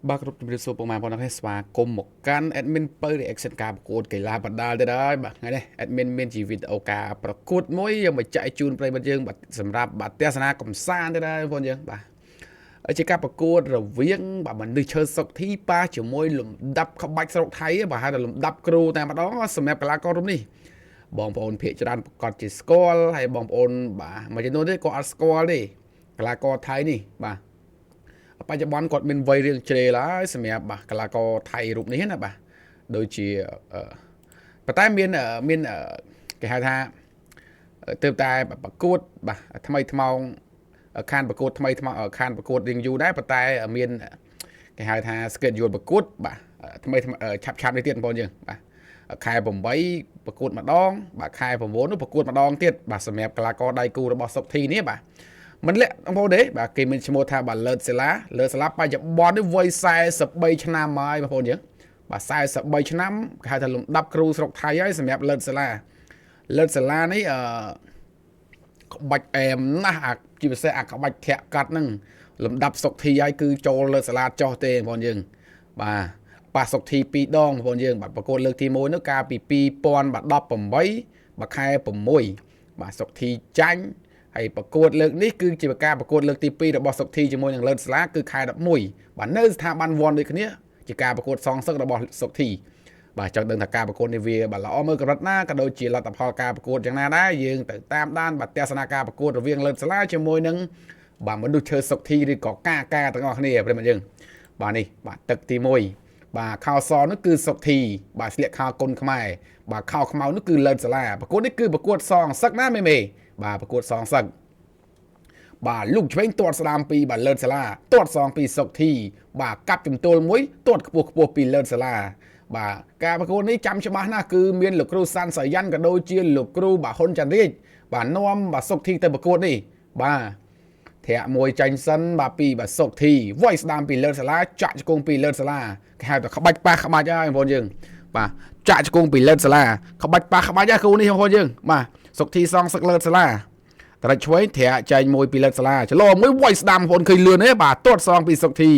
บางรูปจะเป็นสูบประมาณพอนักให้สวากรมหมกกันแอดมินเปิดเอ็กเซนการประกวดกีฬาบัดดาลได้บางไงเนี่ยแอดมินเมียนชีวิตเอาการประกวดมวยยังไม่ใจจูนไปบันยังบัดสำหรับบัดเทศนากรมสร้างได้พอยังบ่าไอ้การประกวดเราเวียงบ่ามันดึงเชิญสักที่ป้าจะมวยหลุมดับขบักสระไทยบ่าให้หลุมดับครูแต่มาต้องสมัยกลากรรุ่นนี้บองปอนเพจรันกอดจิสกอลให้บองปอนบ่ามาจะโน้ตได้กอดสกอลดิกลากรไทยนี่บ่าปัจจุบันกดเป็นวัยเรียนเจริญแล้วสมัยบ่ากลากรไทยรูปนี้นะบ่าโดยที่ปัตตานีมีcái hai tha từ tạiประกวดบ่าทำไมทำเอาคานประกวดทำไมทำเอาคานประกวดเรียงอยู่ได้ปัตตานีมีcái hai thaสเกิดอยู่ประกวดบ่าทำไมชับในเตียนพอยังบ่าใครผมไว้ประกวดมาดองบ่าใครผมโว้นประกวดมาดองเตียนบ่าสมัยกลากรได้กูระบอบสักทีนี้บ่ามันเละต้องพอเด้บ่ากินมันชโมทาบ่าเลิศเสละไปจะบอลด้วยวัยใส่สบายชนะมาไอ้พอยังบ่าใส่สบายชนะใครถล่มดับครูสกไทยไอ้สมัยเลิศเสละนี่บัดนะจีบเสกบัดแขกกัดนึงลำดับสกทีไอ้คือโจเลิศสละจอเตพอยังบ่าป่าสกทีปีดองพอยังบ่าประกวดเลือกทีมวยนึกกาปีปอนบ่าดับผมไว้บ่าใครผมมวยบ่าสกทีจังให้ประกวดเลือกนี่คือจีบการประกวดเลือกทีปีระบอบสกทีจมวยอย่างเลิศสละคือใครดับมวยบ่าเนื้อสถาบันวอนด้วยคนนี้จีการประกวดซองซึกระบอบสกทีบ่าจากเดินถักการประกวดในเวียบ่าเราเอามือกับรัตนาก็โดยจีรัตพอการประกวดอย่างนั้นได้ยืงแต่ตามด้านบัตรเทศนาการประกวดระเวียงเลิศสละจมวยนึงบ่ามันดูเชิดสกทีหรือก่อกล้าตั้งออกนี่เป็นมันยังบ่านี่บ่าตึกทีมวยบ่าข่าวซอนนั่นคือสกทีบ่าเสียข่าวกลขมายบ่าข่าวขมาวนั่นคือเลิศสละประกวดนี่คือประกวดซองสักน้าไม่เมย์บ่าประกวดซองสักบ่าลูกเชงตรวจสลามปีบ่าเลิศสละตรวจซองปีสกทีบ่ากับจุ่มตัวมวยตรวจกระปุกปีเลิศสละบ่าการประกวดนี้จำฉบับน่าคือเมียนหลูกครูซันสายันกับโดยเชียนหลูกครูบ่าฮนจันรีบ่าน้อมบ่าสกทีแต่ประกวดนี่บ่าแถะมวยจันสันบ่าปีบ่าสกทีไวส์ดามปีเลิศสละจะจะกงปีเลิศสละแค่แต่ขบัดปาขมาจ้าพอยังบ่าจะจะกงปีเลิศสละขบัดปาขมาจ้าคือนี่พอยังบ่าสกทีซองสักเลิศสละแต่ช่วยแถะใจมวยปีเลิศสละจะรอไม่ไวส์ดามคนเคยเลือนเนี่ยบ่าตรวจซองปีสกที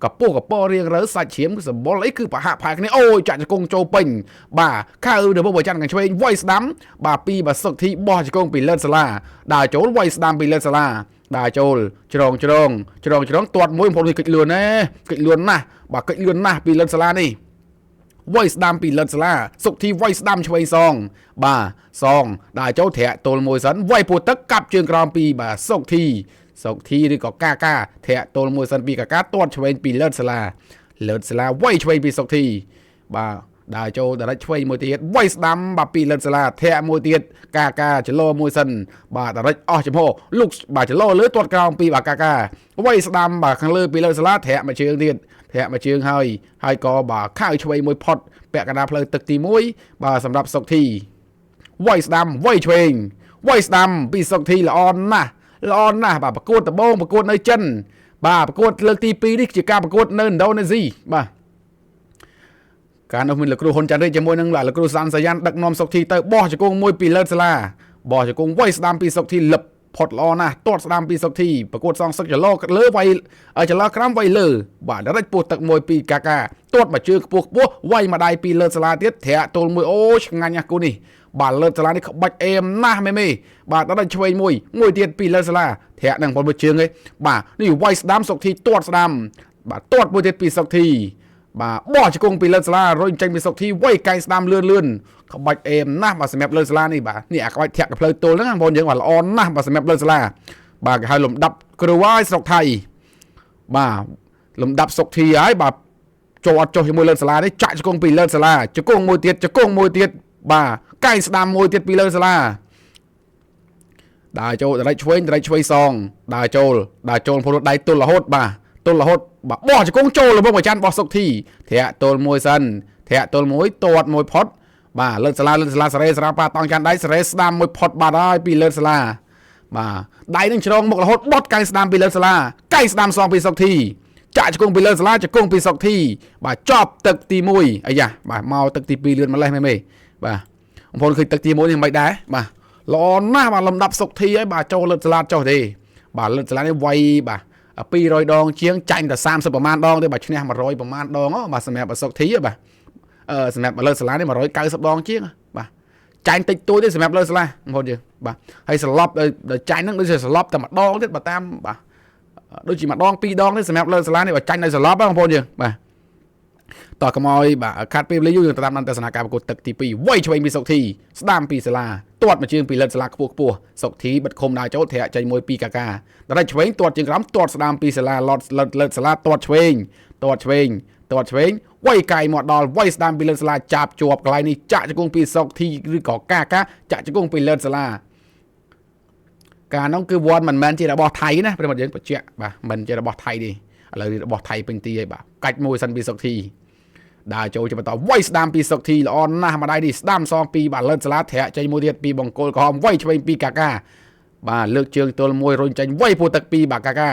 กับพวกกับป้อเรียงเรือสัตว์เฉียมก็สมบูรณ์เลยคือปะหะพายกันนี่โอ้ยจะกงโจปิงบ่าข้าเดี๋ยวพวกจันกันช่วยไวส์ดามบ่าปีบ่าสกทีบ่จะกงปีเลิศสละด่าโจไวส์ดามปีเลิศสละด่าโจลจรองตรวจมวยผมกิจเลือนนะกิจเลือนนะบ่ากิจเลือนนะปีเลิศสละนี่ไวส์ดามปีเลิศสละสกทีไวส์ดามช่วยซองบ่าซองด่าโจแถะตัวมวยสันไวปูตักกับเชิงกรามปีบ่าสกทีหรือก็กล้าแทะตัวมวยสันปีกล้าตรวจช่วยปีเลิศสลาไว้ช่วยปีสกทีบ่าดาโจได้ช่วยมวยเตียดไว้ดำบ่าปีเลิศสลาแทะมวยเตียดกาจะโลมวยสันบ่าได้อ๋อจมโหลูกบ่าจะโลหรือตรวจกลางปีบ่ากาไว้ดำบ่าข้างเลือปีเลิศสลาแทะมาเชิงเตียดแทะมาเชิงให้ก็บ่าข้าวช่วยมวยพอดแปะกระดาษเพลิงตึกตีมวยบ่าสำหรับสกทีไว้ดำไว้ช่วยไว้ดำปีสกทีละอ่อนนะบ่าประกวดตะโบงประกวดในจันบ่าประกวดเลือกตีปีนี่จะการประกวดเนินเดาในซีบ่าการเอามือหลักครูคนจันทร์จะมวยนั่งหลักครูสันสยันดักนอมสกทีเตอบ่จะโกงมวยปีเลิศสลาบ่จะโกงไว้สดามปีสกทีหลับพอดล้อนะตรวจสดามปีสกทีประกวดซองสักจะล่อเลือไว้จะล่อครั้งไว้เลยบ่าได้ปวดตักมวยปีกาตรวจมาเจอพวกไว้มาได้ปีเลิศสลาเทียแถะตัวมวยโอ้ชงานยากูนี่บ่าเลิศสลานี่เขาบัดหน้าไม่บ่าได้ช่วยมวยเทียปีเลิศสลาแถะนั่งพอมาเชิงเลยบ่านี่ไว้สดามสกทีตรวจสดามบ่าตรวจมวยเทียปีสกทีบ่จะกงปีเลิศสลาโรยจังปีสกทีไว้ไกลสนามเลื่อนเขาบัดนะบ่าสมัยเลิศสลานี่บ่านี่อาจจะแทะกับเพลิดตัวแล้วกันบอลยังว่าอ่อนนะบ่าสมัยเลิศสลาบ่าให้หลุมดับกระวายสกไทยบ่าหลุมดับสกทีไอ้บ่าโจดโจมวยเลิศสลาได้จะกงปีเลิศสลาจะกงมวยเตียดบ่าใกล้สนามมวยเตียดปีเลิศสลาได้โจได้ช่วยซองได้โจพลได้ตุลละหดบ่าบ่จะกงโจหรือบ่จันบ่สกทีแทะตัวมวยสันแทะตัวมวยตรวจมวยพอดบ่าเลิศสลาสเรสราปาตองจันได้สเรสนามมวยพอดบ่าได้ปีเลิศสลาบ่าได้นึงชรองมกละหดบดไกลสนามปีเลิศสลาใกล้สนามซองปีสกทีจะกงปีเลิศสลาจะกงปีสกทีบ่าจอบตึกตีมวยไอ้ยะบ่าเมาตึกตีปีเลือนมาเลยไม่บ่าผมพลคือตึกตีมวยยังไม่ได้บ่าร้อนหน้าบ่าลำดับสกทีไอ้บ่าโจเลิศสลาโจดีบ่าเลิศสลานี่ไวบ่า 200 ដងជាងចាញ់តែ30ប្រមាណដងទេបើឈ្នះ100ប្រមាណដងបាទសម្រាប់សុកធីបាទសម្រាប់លើសាឡានេះ190ដងជាងបាទចាញ់តិចតួចទេសម្រាប់លើសាឡាបងប្អូនយើងបាទហើយស្លប់ដល់ចាញ់ហ្នឹងដូចជាស្លប់តែម្ដងទៀតបើតាមបាទដូចជាម្ដង2ដងទេសម្រាប់លើសាឡានេះបើចាញ់នៅស្លប់បងប្អូនយើងបាទតោះកុំឲ្យបាទខាត់ពេលវេលាយូរយើងតាមដល់ទស្សនាការប្រកួតទឹកទី2វាយឆ្វេងពីសុកធីស្ដាំពីសាឡាទាត់មកជើងពីលិតសាឡាខ្ពស់សុកធីបិទឃុំដើរចូលធាក់ចេញមួយពីកាកាដល់ឆ្វេងទាត់ជើងក្រោមទាត់ស្ដាំពីសាឡាលិតសាឡាទាត់ឆ្វេងវាយកាយមកដល់វាយស្ដាំពីលិតសាឡាចាប់ជាប់កន្លែងនេះចាក់ជង្គង់ពីសុកធីឬក៏កាកាចាក់ជង្គង់ពីលិតសាឡាការនោះគឺវត្តមិនមែនជារបស់ថៃណាប្រិមត្តយើងបញ្ជាក់បាទមិនជារបស់ថៃទេឥឡូវរបស់ថៃពេញទីហើយបាទកាច់មួយសិនពីសុកធីដើរចូលជាបន្តវាយស្ដាំពីសុកធីល្អណាស់ម្ដាយនេះស្ដាំសងពីបាទលិតសាឡាធាក់ចេញមួយទៀតពីបង្គោលក្រហមវាយឆ្វេងពីកាកាបាទលើកជើងទល់មួយរុញចេញវាយពោះទឹកពីបាទកាកា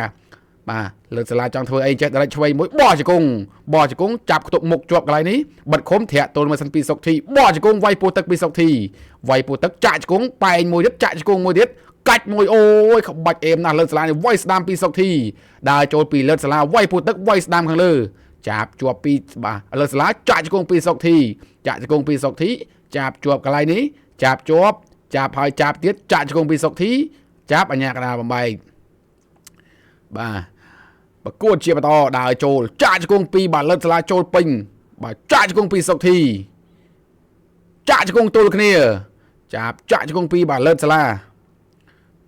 បាទលើកសាឡាចង់ធ្វើអីចេះដល់ឆ្វេងមួយបោះជង្គង់ចាប់ខ្ទប់មុខជាប់កន្លែងនេះបិទឃុំធាក់ទល់មួយសិនពីសុកធីបោះជង្គង់វាយពោះទឹកពីសុកធីវាយពោះទឹកចាក់ជង្គង់បែងមួយទៀតចាក់ជង្គង់មួយទៀតកាច់មួយអូយក្បាច់អេមណាស់លើកសាឡានេះវាយស្ដាំពីសុកធីដើរចូលពីលើកសាឡាវាយពោះទឹកវាយស្ដាំខាងលើចាប់ជាប់ពីបាទលើកសាឡាចាក់ជង្គង់ពីសុកធីចាប់ជាប់កន្លែងនេះចាប់ហើយចាប់ទៀតចាក់ជង្គង់ពីសុកធីចាប់អញ្ញាកណ្ដាលបំបែកបាទប្រកួតជាបន្តដើរចូលចាក់ជង្គង់ពីបាទលើកសាឡាចូលពេញបាទចាក់ជង្គង់ពីសុកធីចាក់ជង្គង់ទល់គ្នាចាប់ចាក់ជង្គង់ពីបាទលើកសាឡា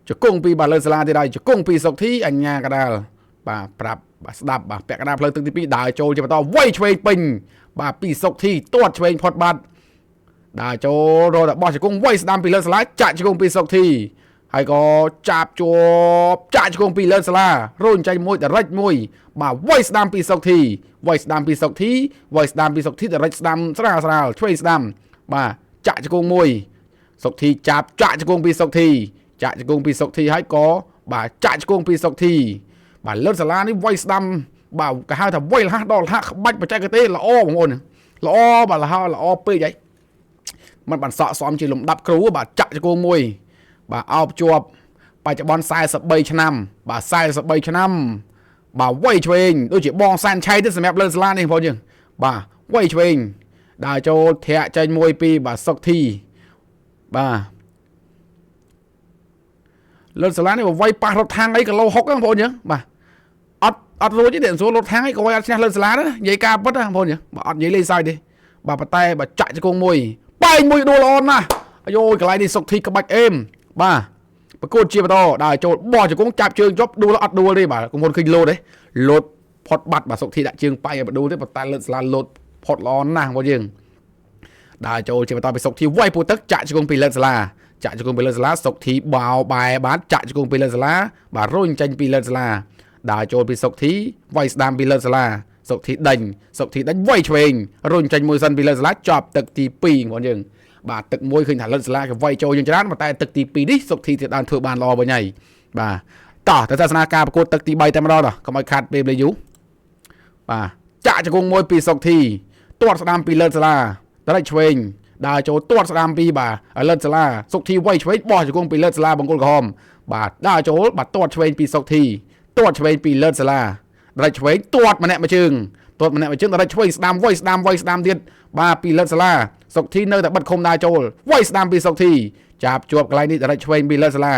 ជង្គង់ពីបាទលើកសាឡាទៀតហើយជង្គង់ពីសុកធីអញ្ញាកណ្ដាលបាទប្រាប់បាទស្ដាប់បាទពាក់កណ្ដាលផ្លូវទឹកទី2ដើរចូលជាបន្តវាយឆ្វេងពេញបាទពីសុកធីទាត់ឆ្វេងផុតបាត់ដើរចូលរកតែបោះជង្គង់វាយស្ដាំពីលើកសាឡាចាក់ជង្គង់ពីសុកធីហើយក៏ចាប់ជាប់ចាក់ជង្គង់ពីលើកសាឡារុញចេញមួយដរិចមួយបាទវាយស្ដាំពីសុកធីដរិចស្ដាំស្រាលឆ្វេងស្ដាំបាទចាក់ជង្គង់មួយសុកធីចាប់ចាក់ជង្គង់ពីសុកធីហើយក៏បាទចាក់ជង្គង់ពីសុកធីបាទលើកសាឡានេះវាយស្ដាំបាទគេហៅថាវាយលះដល់លះក្បាច់បច្ចេកទេសល្អបងប្អូនល្អបាទល្អពេកហើយมันបានស័កសមជាលំដាប់គ្រូបាទចាក់ជង្គង់មួយបាទអោបជាប់បច្ចុប្បន្ន43ឆ្នាំបាទ43ឆ្នាំបាទវាយឆ្វេងដូចជាបងសានឆៃទៅសម្រាប់លើកសាឡានេះបងប្អូនយើងបាទវាយឆ្វេងដើរចូលធាក់ចេញមួយពីបាទសុកធីបាទលើកសាឡានេះវាយប៉ះរត់ທາງអីគីឡូ60ហ្នឹងបងប្អូនយើងបាទអត់រួចទេអ្នកសួររត់ທາງអីក៏វាយអត់ឈ្នះលើកសាឡាដែរនិយាយការពិតណាបងប្អូនយើងបាទអត់និយាយលេងសើចទេបាទប៉ុន្តែបើចាក់ជង្គង់មួយបែងមួយដួលល្អណាស់អាយយកន្លែងនេះសុកធីក្បាច់អេមបាទប្រកួតជាបន្តដើរចូលបោះជង្គង់ចាប់ជើងជប់ដួលអត់ដួលទេបាទកុំឃើញលោតផុតបាត់បាទសុកធីដាក់ជើងប៉ៃឲ្យបដួលទេប៉ុន្តែលើកសាឡាលោតផុតល្អណាស់បងយើងដើរចូលជាបន្តពីសុកធីវាយពោះទឹកចាក់ជង្គង់ពីលើកសាឡាសុកធីបោបែបាទចាក់ជង្គង់ពីលើកសាឡាបាទរុញចេញពីលើកសាឡាដើរចូលពីសុកធីវាយស្ដាំពីលើកសាឡាសុកធីដេញវាយឆ្វេងរុញចេញមួយសិនពីលើកសាឡាចប់ទឹកទី2បងយើងបាទទឹកមួយឃើញថាលើកសាឡាគេវាយចូលយ៉ាងច្រើនប៉ុន្តែទឹកទី2នេះសុកធីទៀតបានធ្វើបានល្អវិញហើយបាទតោះទៅទស្សនាការប្រកួតទឹកទី3តែម្ដងកុំឲ្យខាត់ពេលវេលាយូរបាទចាក់ជង្គង់មួយពីសុកធីទាត់ស្ដាំពីលើកសាឡាដរិចឆ្វេងដើរចូលទាត់ស្ដាំពីបាទលើកសាឡាសុកធីវាយឆ្វេងបោះជង្គង់ពីលើកសាឡាបង្គោលក្រហមបាទដើរចូលបាទទាត់ឆ្វេងពីសុកធីទាត់ឆ្វេងពីលើកសាឡាដរិចឆ្វេងទាត់ម្នាក់មួយជើងដរិចឆ្វេងស្ដាំវាយស្ដាំទៀតបាទពីលើកសាឡាសុកធីនៅតែបិទឃុំដើរចូលវាយស្ដាំពីសុកធីចាប់ជាប់កន្លែងនេះដរិចឆ្វេងពីលើកសាឡា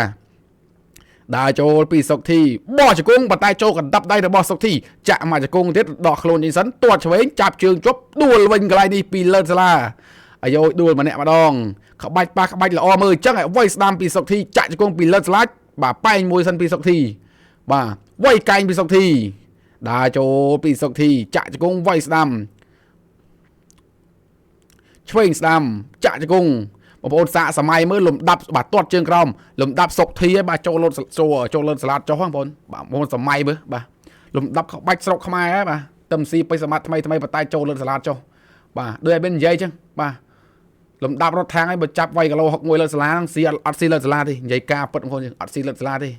ដើរចូលពីសុកធីបោះជង្គង់ប៉ុន្តែចូលកណ្ដាប់ដៃរបស់សុកធីចាក់មកជង្គង់ទៀតដកខ្លួនចេញសិនទាត់ឆ្វេងចាប់ជើងជប់ដួលវិញកន្លែងនេះពីលើកសាឡាអាយដួលម្នាក់ម្ដងក្បាច់ល្អមើលអញ្ចឹងឲ្យវាយស្ដាំពីសុកធីចាក់ជង្គង់ពីលើកសាឡាបាទប៉ែងមួយសិនពីសុកធីបាទវាយកែងពីសុកធីដើរចូលពីសុកធីចាក់ជង្គង់វាយស្ដាំឆ្វេងស្ដាំចាក់ជង្គង់បងប្អូនសាកសម័យមើលលំដាប់បាទទាត់ជើងក្រោមលំដាប់សុកធីហើយបាទចូលលើសាឡាចុះបងប្អូនបាទបងប្អូនសម័យមើលបាទលំដាប់ក្បាច់ស្រុកខ្មែរហើយបាទទឹមស៊ីបិសមត្ថថ្មីប៉ុន្តែចូលលើសាឡាចុះបាទដូចឲ្យមាននិយាយអញ្ចឹងបាទលំដាប់រត់ທາງហើយបើចាប់វាយគីឡូ61លើសាឡាហ្នឹងស៊ីអត់ស៊ីលើសាឡាទេនិយាយការពិតបងប្អូនអត់ស៊ីលើសាឡាទេ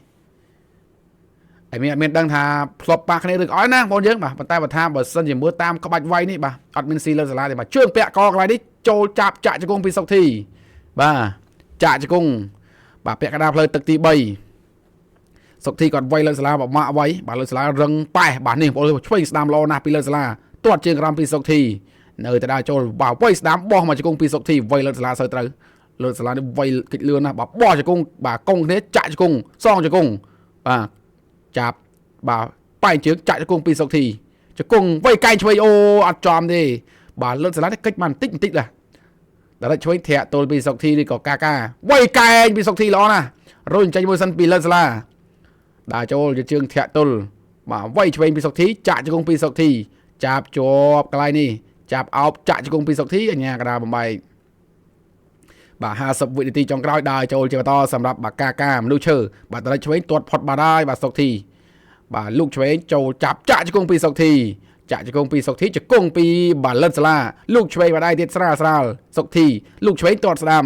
ហើយមានដឹងថាផ្លប់ប៉ះគ្នាឬក៏អីណាបងយើងបាទប៉ុន្តែបើថាបើសិនជាមើលតាមក្បាច់វាយនេះបាទអត់មានស៊ីលើសាឡាទេបាទជើងពាក់កកន្លែងនេះចូលចាប់ចាក់ជង្គង់ពីសុកធីបាទចាក់ជង្គង់បាទពាក់កណ្ដាលផ្លូវទឹកទី3 សុកធីគាត់វាយលើសាលាបម៉ាក់វាយបាទលើសាលារឹងប៉ែបាទនេះបងឆ្វេងស្ដាំលោណាស់ពីលើសាលាទាត់ជើងក្រោមពីសុកធីនៅតែដើរចូលបាទវាយស្ដាំបោះមកជង្គង់ពីសុកធីវាយលើសាលាសូវត្រូវលើសាលានេះវាយកិច្ចលឿនណាស់បាទបោះជង្គង់បាទកុងគ្នាចាក់ជង្គង់សងជង្គង់បាទចាប់បាទប៉ែជើងចាក់ជង្គង់ពីសុកធីជង្គង់វាយកែងឆ្វេងអូអត់ចំទេបាទលើសាលានេះកិច្ចបានបន្តិចឡាដល់ឆ្វេងធាក់ទល់ពីសុកធីនេះក៏កាវាយកែងពីសុកធីល្អណាស់រុញចេញមួយសិនពីលើសាលាដើរចូលជើងធាក់ទល់បាទវាយឆ្វេងពីសុកធីចាក់ជង្គង់ពីសុកធីចាប់ជាប់កន្លែងនេះចាប់អោបចាក់ជង្គង់ពីសុកធីអញ្ញាកដាបំបែកបាទ50វិនាទីចុងក្រោយដើរចូលជាបន្តសម្រាប់បាកាមនុស្សឈើបាទតរិចឆ្វេងទាត់ផុតបានហើយបាទសុកធីបាទលោកឆ្វេងចូលចាប់ចាក់ជង្គង់ពីសុកធីចាក់ជង្គង់ពីសុកធីជង្គង់ពីបាលិតសាលាលោកឆ្វេងបាដៃទៀតស្រាលសុកធីលោកឆ្វេងទាត់ស្ដាំ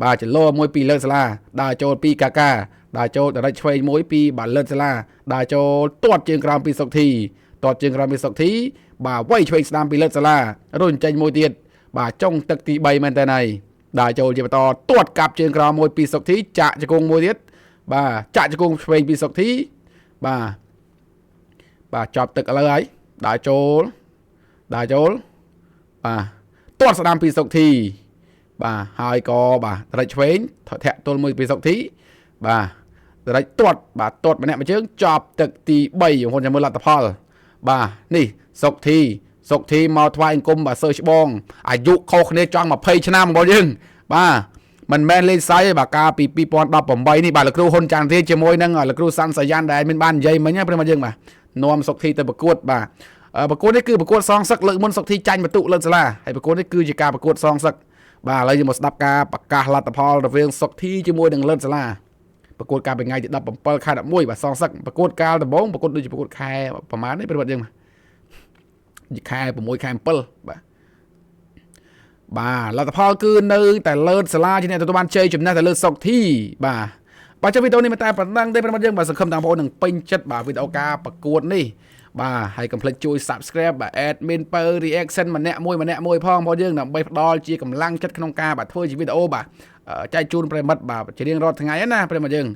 បាទចលោមួយពីលើសាលាដើរចូលពីកាដើរចូលតរិចឆ្វេងមួយពីបាលិតសាលាដើរចូលទាត់ជើងក្រោមពីសុកធីទាត់ជើងក្រោមពីសុកធីបាទវាយឆ្វេងស្ដាំពីលើសាលារុញចេញមួយទៀតបាទចុងទឹកទី3មែនតើណៃដើរចូលជាបន្តទាត់កាប់ជើងក្រោមមួយពីសុកធីចាក់ជង្គង់មួយទៀតបាទចាក់ជង្គង់ឆ្វេងពីសុកធីបាទចប់ទឹកឥឡូវហើយដើរចូលបាទទាត់ស្ដាំពីសុកធីបាទហើយក៏បាទតរិចឆ្វេងធាក់ទល់មួយពីសុកធីបាទតរិចទាត់ម្នាក់មួយជើងចប់ទឹកទី3បងប្អូនចាំមើលលទ្ធផលបាទនេះសុកធីមកថ្វាយអង្គមបាទសើច្បងអាយុខុសគ្នាចង់20ឆ្នាំបងយើងបាទមិនមែនលេងសើចទេបាទកាលពី2018នេះបាទលោកគ្រូហ៊ុនចាន់រាជាមួយនឹងលោកគ្រូសាន់សាយ៉ានដែលមានបាននិយាយមិញណាប្រិមត្តយើងបាទនាំសុកធីទៅប្រកួតបាទប្រកួតនេះគឺប្រកួតសងសឹកលើកមុនសុកធីចាញ់បន្ទុកលើសាលាហើយប្រកួតនេះគឺជាការប្រកួតសងសឹកបាទឥឡូវយើងមកស្ដាប់ការប្រកាសលទ្ធផលរវាងសុកធីជាមួយនឹងលើសាលាប្រកួតកាលពីថ្ងៃទី17ខែ11បាទសងសឹកប្រកួតកាលដំបូងប្រកួតដូចជាប្រកួតខែប្រហែលនេះប្រិមត្តយើងបាទខែ6ខែ7បាទលទ្ធផលគឺនៅតែលើសាលាជាអ្នកទទួលបានជ័យជំនះទៅលើសុកធីបាទចុះវីដេអូនេះមិនតែប៉ុណ្ណឹងទេប្រិមត្តយើងបាទសង្ឃឹមថាបងប្អូននឹងពេញចិត្តបាទវីដេអូការប្រកួតនេះបាទហើយកុំភ្លេចជួយ Subscribe បាទ Admin ពៅ Reaction ម្នាក់មួយផងបងយើងដើម្បីផ្ដល់ជាកម្លាំងចិត្តក្នុងការបាទធ្វើជាវីដេអូបាទចែកជូនប្រិមិត្តបាទជារៀងរាល់ថ្ងៃណាប្រិមិត្តយើង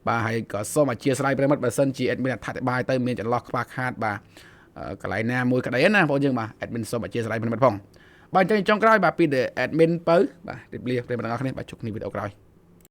បាទហើយក៏សូមអធិស្ឋានប្រិមិត្តបើសិនជា Admin អធិប្បាយទៅមានចន្លោះខ្វះខាតបាទកន្លែងណាមួយក្តីណាបងយើងបាទ Admin សូមអធិស្ឋានប្រិមិត្តផងបាទអញ្ចឹងចុងក្រោយបាទពី Admin ពៅបាទជម្រាបប្រិមិត្តទាំងអស់គ្នាបាទជួបគ្នាវីដេអូក្រោយ